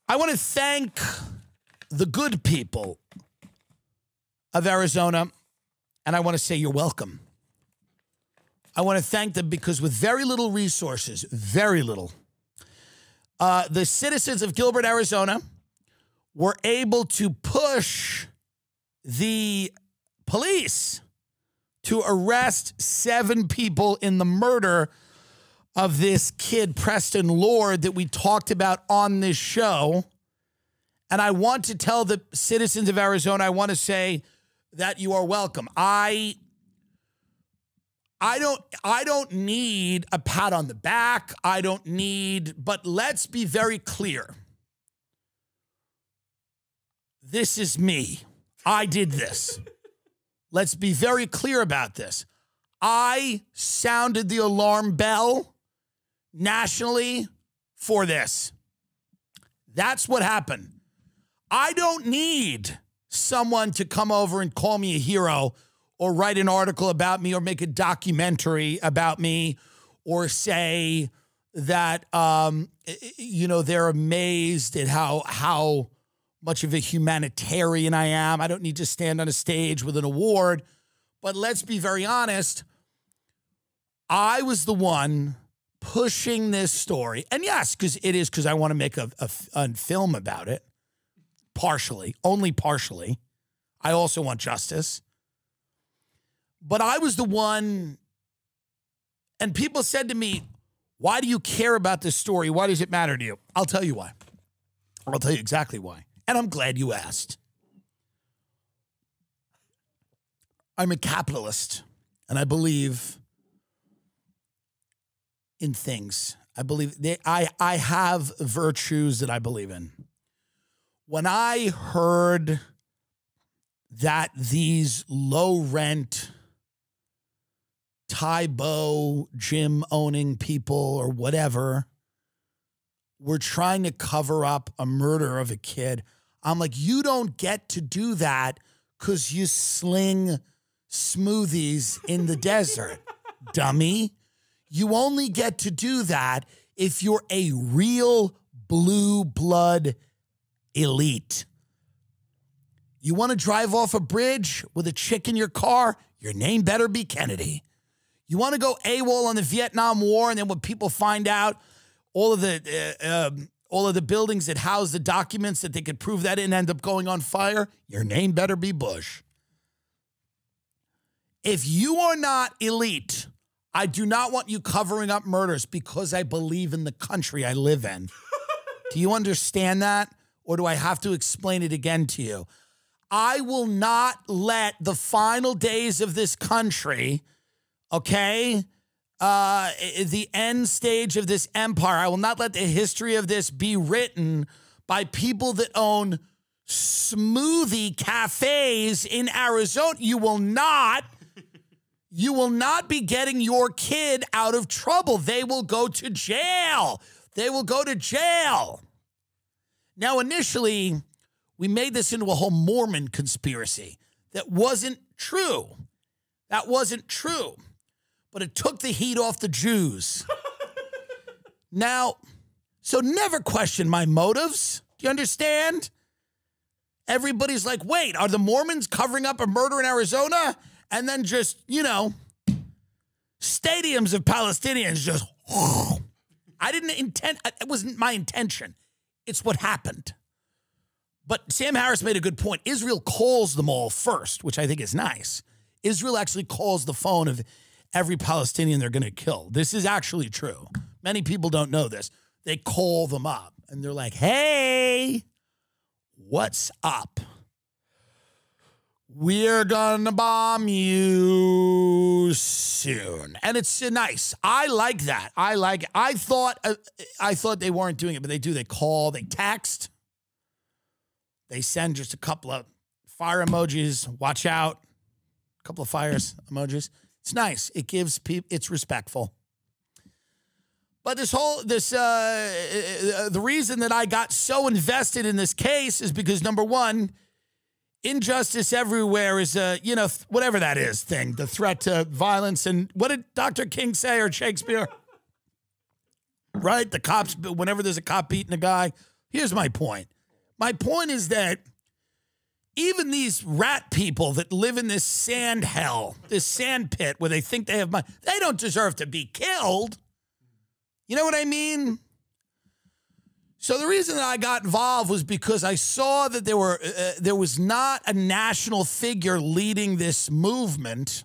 I want to thank the good people of Arizona, and I want to say you're welcome. I want to thank them because with very little resources, very little, the citizens of Gilbert, Arizona were able to push the police to arrest 7 people in the murder of this kid, Preston Lord, that we talked about on this show. And I want to tell the citizens of Arizona, I want to say that you are welcome. I don't need a pat on the back. I don't need, but let's be very clear. This is me. I did this. Let's be very clear about this. I sounded the alarm bell nationally for this. That's what happened. I don't need someone to come over and call me a hero or write an article about me or make a documentary about me or say that, they're amazed at how much of a humanitarian I am. I don't need to stand on a stage with an award. But let's be very honest. I was the one pushing this story. And yes, because I want to make a film about it. Partially, only partially. I also want justice. But I was the one, and people said to me, why do you care about this story? Why does it matter to you? I'll tell you why. I'll tell you exactly why. And I'm glad you asked. I'm a capitalist, and I believe in things. I believe I have virtues that I believe in. When I heard that these low-rent Tybo gym-owning people or whatever were trying to cover up a murder of a kid, I'm like, you don't get to do that because you sling smoothies in the desert, dummy. You only get to do that if you're a real blue blood elite. You want to drive off a bridge with a chick in your car? Your name better be Kennedy. You want to go AWOL on the Vietnam War, and then when people find out all of the buildings that house the documents that they could prove that didn't end up going on fire? Your name better be Bush. If you are not elite, I do not want you covering up murders because I believe in the country I live in. Do you understand that? Or do I have to explain it again to you? I will not let the final days of this country, okay, the end stage of this empire, I will not let the history of this be written by people that own smoothie cafes in Arizona. You will not be getting your kid out of trouble. They will go to jail. They will go to jail. Now, initially, we made this into a whole Mormon conspiracy. That wasn't true. That wasn't true. But it took the heat off the Jews. Now, so never question my motives. Do you understand? Everybody's like, wait, are the Mormons covering up a murder in Arizona? And then just, stadiums of Palestinians just, I didn't intend, it wasn't my intention. It's what happened. But Sam Harris made a good point. Israel calls them all first, which I think is nice. Israel actually calls the phone of every Palestinian they're going to kill. This is actually true. Many people don't know this. They call them up, and they're like, hey, what's up? We're gonna bomb you soon. And it's nice. I like that. I like it. I thought they weren't doing it, but they do. They call, they text. They send just a couple of fire emojis. Watch out. A couple of fires emojis. It's nice. It gives people, it's respectful. But the reason that I got so invested in this case is because, number one, injustice everywhere is whatever that is thing, the threat to violence. And what did Dr. King say, or Shakespeare? Right? The cops, whenever there's a cop beating a guy, Here's my point. My point is that even these rat people that live in this sand hell, this sand pit where they think they have money, they don't deserve to be killed. You know what I mean? So the reason that I got involved was because I saw that there was not a national figure leading this movement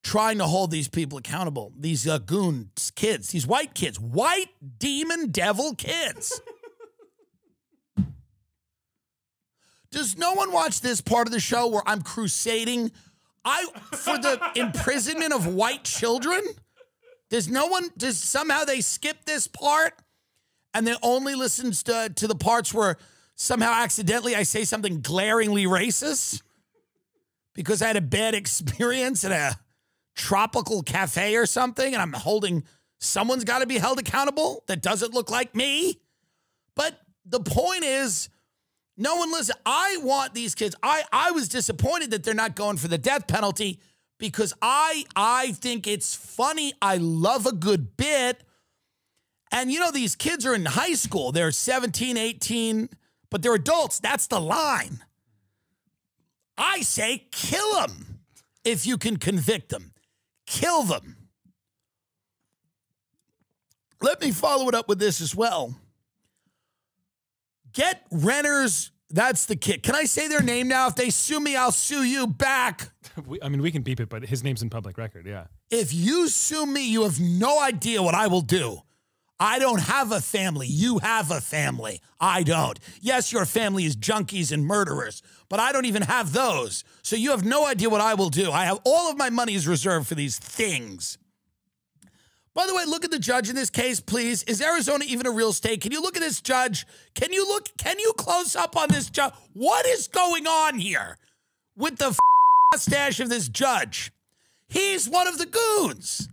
trying to hold these people accountable, these goons, kids, these white kids, white demon devil kids. Does no one watch this part of the show where I'm crusading for the imprisonment of white children? Does somehow they skip this part and they only listen to the parts where somehow accidentally I say something glaringly racist because I had a bad experience at a tropical cafe or something and I'm holding, someone's got to be held accountable that doesn't look like me? But the point is, no one listen. I want these kids. I was disappointed that they're not going for the death penalty because I think it's funny. I love a good bit. And, you know, these kids are in high school. They're 17, 18, but they're adults. That's the line. I say kill them if you can convict them. Kill them. Let me follow it up with this as well. Get Renner's, that's the kid. Can I say their name now? If they sue me, I'll sue you back. I mean, we can beep it, but his name's in public record, yeah. If you sue me, you have no idea what I will do. I don't have a family. You have a family. I don't. Yes, your family is junkies and murderers, but I don't even have those. So you have no idea what I will do. I have all of my money is reserved for these things. By the way, look at the judge in this case, please. Is Arizona even a real state? Can you look at this judge? Can you close up on this judge? What is going on here with the mustache of this judge? He's one of the goons.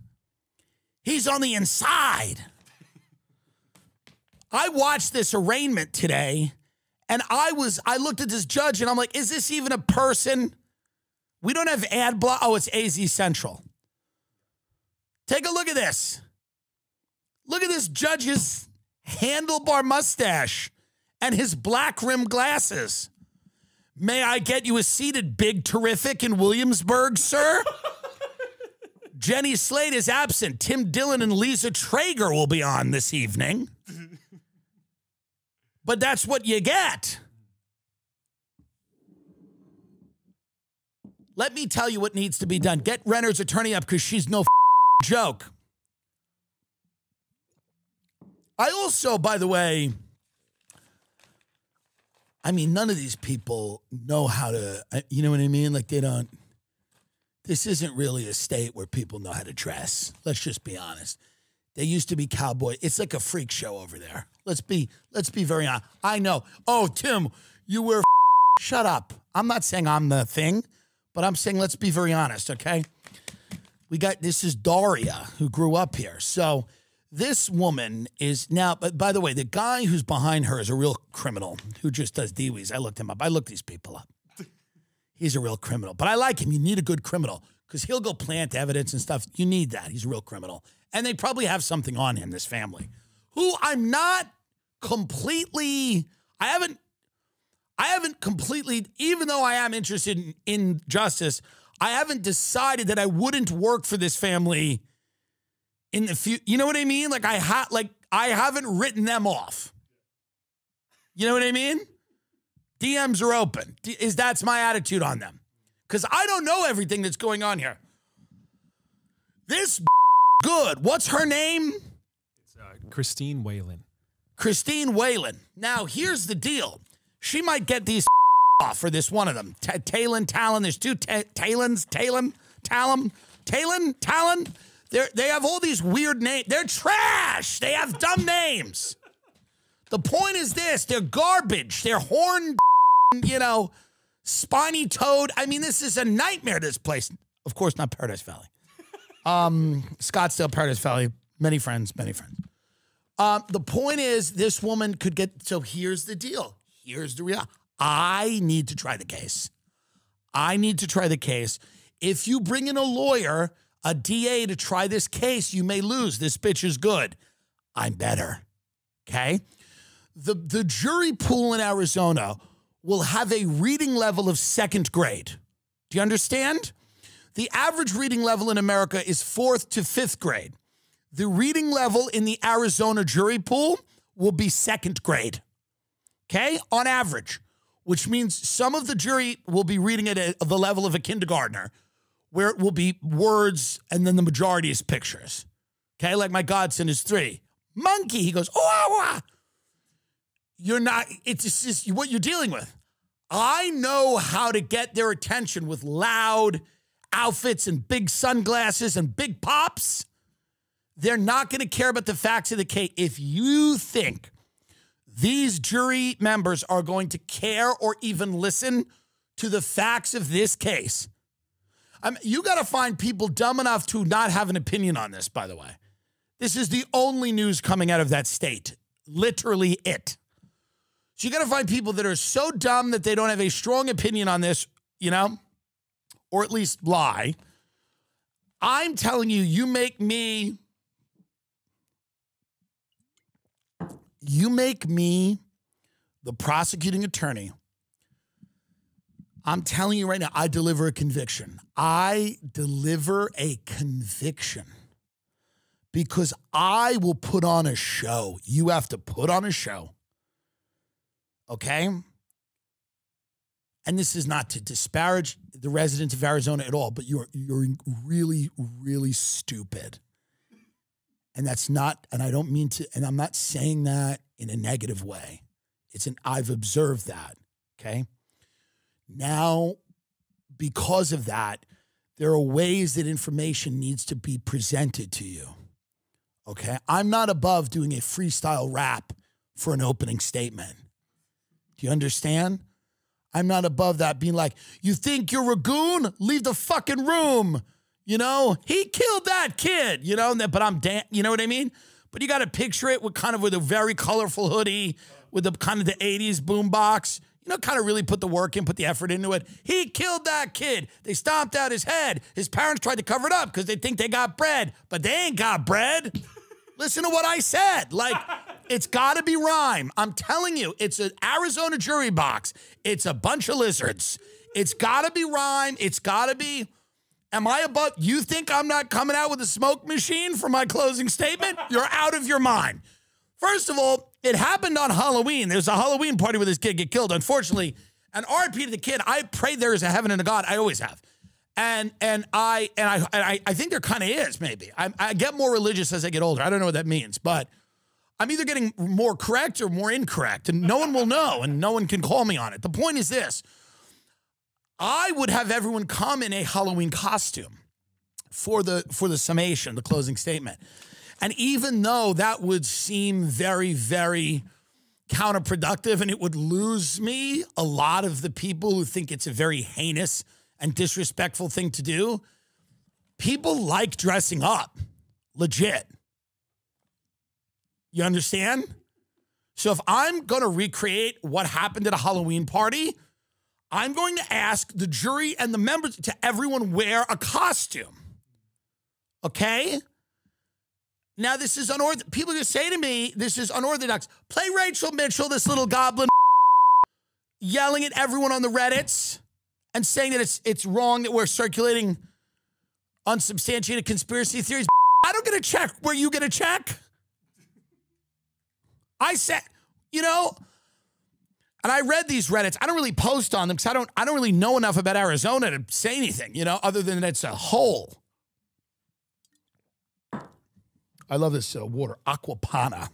He's on the inside. I watched this arraignment today, and I looked at this judge, and I'm like, is this even a person? We don't have ad block. Oh, it's AZ Central. Take a look at this. Look at this judge's handlebar mustache and his black rimmed glasses. May I get you a seated big terrific in Williamsburg, sir? Jenny Slate is absent. Tim Dillon and Lisa Traeger will be on this evening. But that's what you get. Let me tell you what needs to be done. Get Renner's attorney up because she's no joke. I also, by the way, I mean, none of these people know how to, you know what I mean? Like this isn't really a state where people know how to dress. Let's just be honest. They used to be cowboy. It's like a freak show over there. Let's be very honest. I know. Oh, Tim, you wear shut up. I'm not saying I'm the thing, but I'm saying let's be very honest, okay? This is Daria who grew up here. So this woman is now, but by the way, the guy who's behind her is a real criminal who just does DWIs. I looked him up. I looked these people up. He's a real criminal, but I like him. You need a good criminal because he'll go plant evidence and stuff. You need that. He's a real criminal. And they probably have something on him, this family, who I'm not completely, I haven't completely, even though I am interested in justice, I haven't decided that I wouldn't work for this family in the future. You know what I mean? Like I haven't written them off. You know what I mean? DMs are open. That's my attitude on them. Because I don't know everything that's going on here. This good. What's her name? It's Christine Whalen. Christine Whalen. Now, here's the deal. She might get these off for this one of them. Talon. There's two Talons. Talon. They have all these weird names. They're trash. They have dumb names. The point is this. They're garbage. They're horned, you know, spiny toad. I mean, this is a nightmare, this place. Of course, not Paradise Valley. Scottsdale, Paradise Valley. Many friends. The point is this woman could get, so here's the deal. Here's the reality. I need to try the case. If you bring in a lawyer, a DA to try this case, you may lose. This bitch is good. I'm better. Okay? The jury pool in Arizona will have a reading level of second grade. Do you understand? The average reading level in America is 4th to 5th grade. The reading level in the Arizona jury pool will be second grade, okay, on average, which means some of the jury will be reading at the level of a kindergartner, where it will be words and then the majority is pictures, okay, like my godson is 3. Monkey, he goes, oh, you're not, it's just what you're dealing with. I know how to get their attention with loud outfits and big sunglasses and big pops. They're not going to care about the facts of the case. If you think these jury members are going to care or even listen to the facts of this case, you got to find people dumb enough to not have an opinion on this, by the way. This is the only news coming out of that state. Literally it. So you got to find people that are so dumb that they don't have a strong opinion on this, you know, or at least lie. I'm telling you, you make me the prosecuting attorney. I'm telling you right now, I deliver a conviction. I deliver a conviction because I will put on a show. You have to put on a show. Okay? And this is not to disparage the residents of Arizona at all, but you're really, really stupid. And that's not, and I don't mean to, and I'm not saying that in a negative way. I've observed that, okay? Now, because of that, there are ways that information needs to be presented to you, okay? I'm not above doing a freestyle rap for an opening statement. Do you understand? I'm not above that being like, you think you're a goon? Leave the fucking room. You know, he killed that kid, you know, but I'm damn, you know what I mean? But you got to picture it with a very colorful hoodie with the kind of the 80s boombox, you know, kind of really put the work in, put the effort into it. He killed that kid. They stomped out his head. His parents tried to cover it up because they think they got bread, but they ain't got bread. Listen to what I said. Like, it's got to be rhyme. I'm telling you, it's an Arizona jury box. It's a bunch of lizards. It's got to be rhyme. It's got to be... Am I above? You think I'm not coming out with a smoke machine for my closing statement? You're out of your mind. First of all, it happened on Halloween. There's a Halloween party where this kid get killed. Unfortunately, an RIP to the kid. I pray there is a heaven and a God. I always have. And I think there kind of is, maybe. I get more religious as I get older. I don't know what that means, but I'm either getting more correct or more incorrect, and no one will know, and no one can call me on it. The point is this. I would have everyone come in a Halloween costume for the summation, the closing statement. And even though that would seem very, very counterproductive and it would lose me a lot of the people who think it's a very heinous and disrespectful thing to do, people like dressing up, legit. You understand? So if I'm going to recreate what happened at a Halloween party, I'm going to ask the jury and the members to everyone wear a costume. Okay? Now, this is unorthodox. People just say to me, this is unorthodox. Play Rachel Mitchell, this little goblin, yelling at everyone on the Reddits and saying that it's wrong that we're circulating unsubstantiated conspiracy theories. I don't get a check. Were you get a check? I said, you know... And I read these Reddits. I don't really post on them because I don't really know enough about Arizona to say anything, you know, other than it's a hole. I love this water, Aquapana.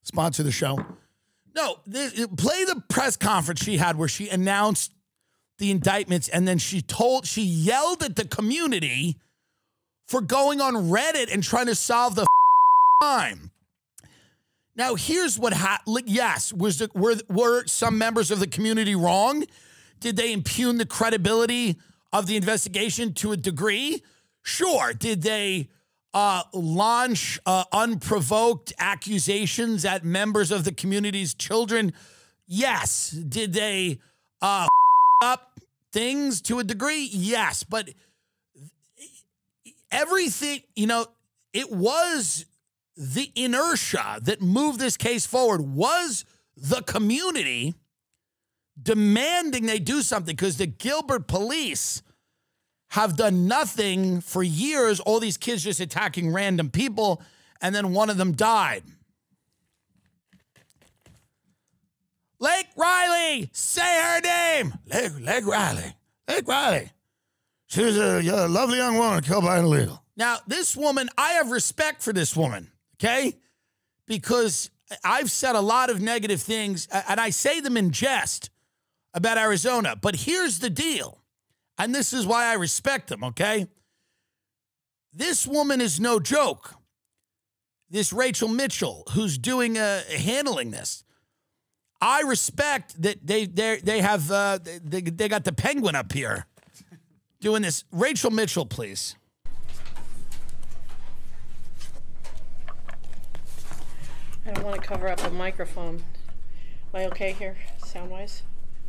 Sponsor the show. No, play the press conference she had where she announced the indictments and then she yelled at the community for going on Reddit and trying to solve the crime. Now, here's what happened. Yes, were some members of the community wrong? Did they impugn the credibility of the investigation to a degree? Sure. Did they launch unprovoked accusations at members of the community's children? Yes. Did they up things to a degree? Yes. But everything, you know, it was the inertia that moved this case forward was the community demanding they do something, because the Gilbert police have done nothing for years. All these kids just attacking random people, and then one of them died. Lake Riley, say her name. Lake Riley. Lake Riley. She was a lovely young woman killed by an illegal. Now, this woman, I have respect for this woman, okay? Because I've said a lot of negative things, and I say them in jest about Arizona. But here's the deal, and this is why I respect them, okay? This woman is no joke. This Rachel Mitchell, who's doing handling this. I respect that they got the penguin up here doing this. Rachel Mitchell, please. I don't want to cover up a microphone. Am I okay here, sound-wise?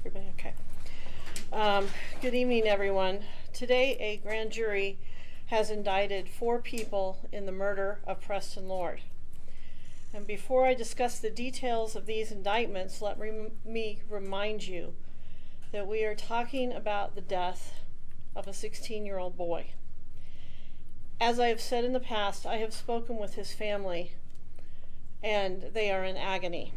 Everybody okay? Good evening, everyone. Today, a grand jury has indicted 4 people in the murder of Preston Lord. And before I discuss the details of these indictments, let me remind you that we are talking about the death of a 16-year-old boy. As I have said in the past, I have spoken with his family, and they are in agony.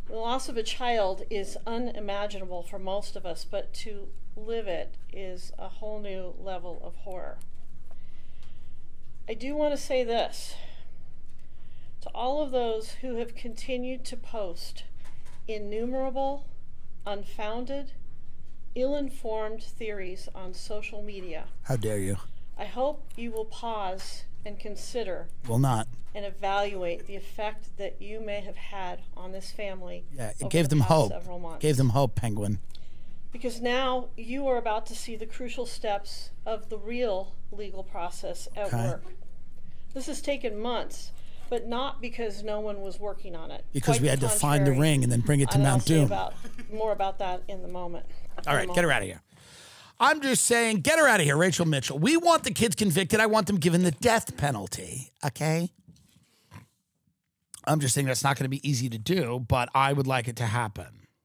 The loss of a child is unimaginable for most of us, but to live it is a whole new level of horror. I do want to say this. To all of those who have continued to post innumerable, unfounded, ill-informed theories on social media. How dare you? I hope you will pause and consider. Will not. And evaluate the effect that you may have had on this family. Yeah, it gave them hope. Several months. Gave them hope, Penguin. Because now you are about to see the crucial steps of the real legal process at work. This has taken months, but not because no one was working on it. Because we had to find the ring and then bring it to Mount Doom. More about that in the moment. All right, get her out of here. I'm just saying, get her out of here, Rachel Mitchell. We want the kids convicted. I want them given the death penalty, okay? I'm just saying that's not going to be easy to do, but I would like it to happen.